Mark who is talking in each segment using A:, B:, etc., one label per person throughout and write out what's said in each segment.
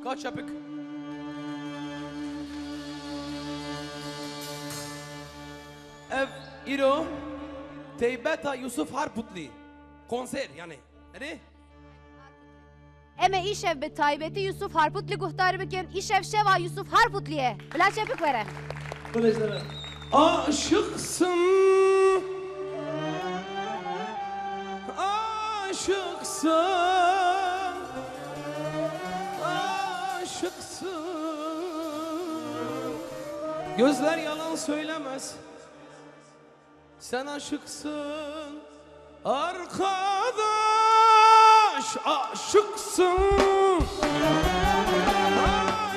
A: Kaç yapık? Ev İro Teybeta Yusuf Harputli konser yani. Ne?
B: Eme işev be taybeti Yusuf Harputli guhtarı bikin işev şeva Yusuf Harputli'ye. Bila çepik vere.
A: Aşıksın, aşıksın, aşıksın. Gözler yalan söylemez. Sen aşıksın, arkadaş, aşıksın,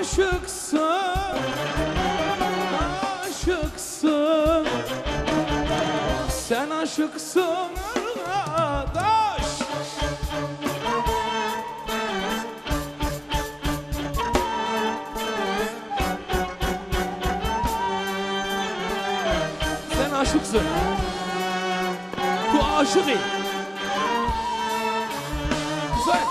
A: aşıksın. Aşıksın, sen aşıksın arkadaş. Sen aşıksın. Bu aşık. Güzel.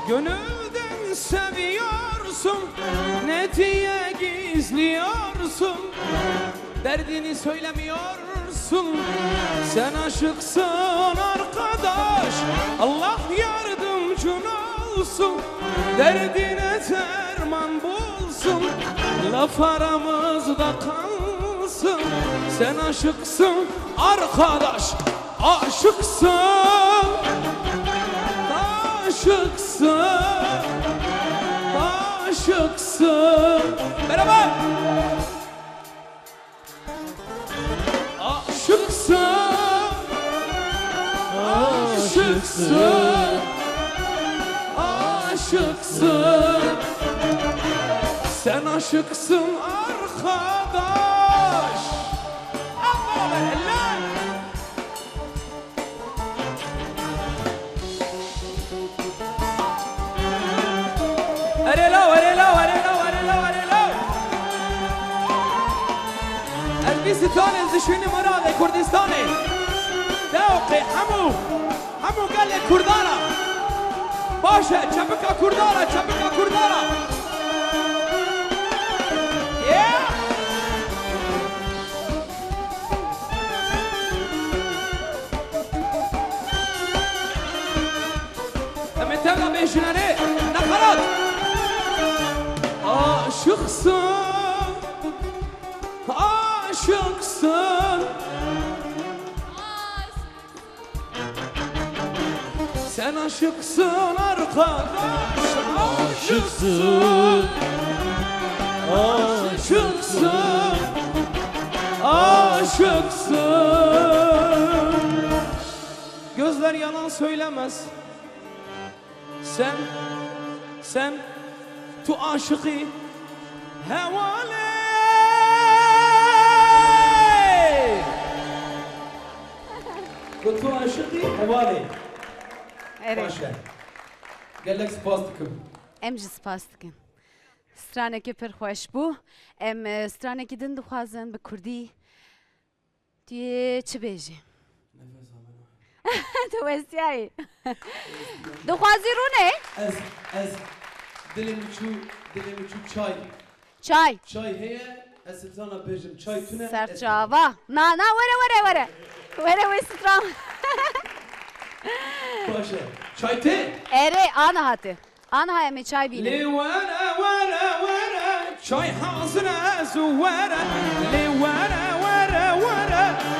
A: Gönülden seviyorsun, ne diye gizliyorsun? Derdini söylemiyorsun. Sen aşıksın arkadaş, Allah yardımcın olsun. Derdine derman bulsun, laf aramızda kalsın. Sen aşıksın arkadaş, aşıksın. Aşıksın, aşıksın. Beraber. Aşıksın, aşıksın, aşıksın. Sen aşıksın arkadaş. Beraber eller. Arelo, arelo, arelo, arelo, arelo. البيستاني الزشيني مراد كردستاني دوقي حمو قال لك كردانا باشا çapıka kurdana çapıka kurdana yeah متابع بيشناري نقرات aşıksın, aşıksın. Sen aşıksın arkadaş, aşıksın, aşıksın, aşıksın. Gözler yalan söylemez. Sen tu aşıkı hevale. Tu aşıkı hevale.
B: Evet.
A: Başka. Gelek spastıkım.
B: Em ji spas dikim. Stranekî pir xweş bû. Em stranekî din dixwazin bi Kurdî tu yê çi bêjî? Tu westiyayî. Dixwazî rûne?
A: Ez dilim çu çay.
B: Çay.
A: Çay heye ez sana bejim çay tune.
B: Serçava. Na were. Were wê stran.
A: Başa. Çay te.
B: Ere ana hatı. Ana em ê çay bînin.
A: Li were çay hazır ez were. Li were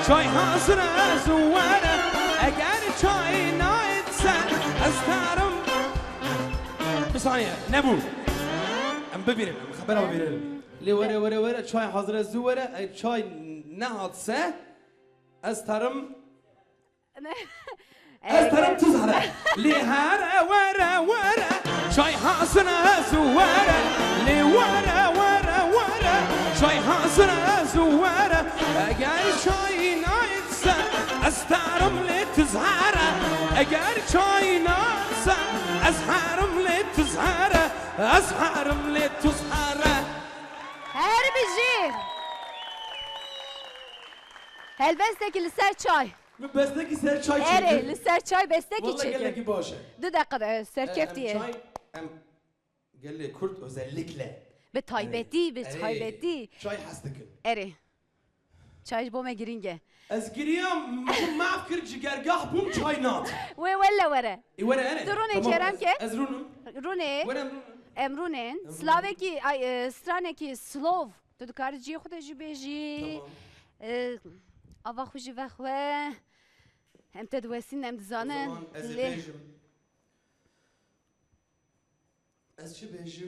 A: çay hazır ez were. Eğer çay naitsen ez tarım. Bir saniye ne bu? Em bebirim haber veririm. Li were çay hazır ez were. Çay ne hatse ez tarım. ez tarım tuzhara. Li were çay hazır ez were. Li were çay hazır ez زوارة أجار شاي نايتسا أستعرم لتزهارة أجار شاي نايتسا أزهارم لتزهارة أزهارم لتزهارة
B: هر بجي هل بستك لسر çay
A: بس لكي سر شاي
B: اري لسر çay بستك
A: والله قال لك
B: çekin
A: باشا
B: دو dakika ser keftiye
A: شاي قال لي كرد özellikle
B: به تایبتی به تایبتی
A: شاي حستك
B: اري çay بومه گرینگه
A: از قريام ما افكر جرقاح بوم شاي نات
B: و ولا وره
A: وانا انا
B: درونه کرم که
A: از رونم
B: رونه
A: وانا
B: امرونن سلاوکی سترانکی سلوف تو دکار جی خود جی بیجی آوا خوشی وخوه هم تدوسین هم دزانن
A: از بيجم از چه بيجم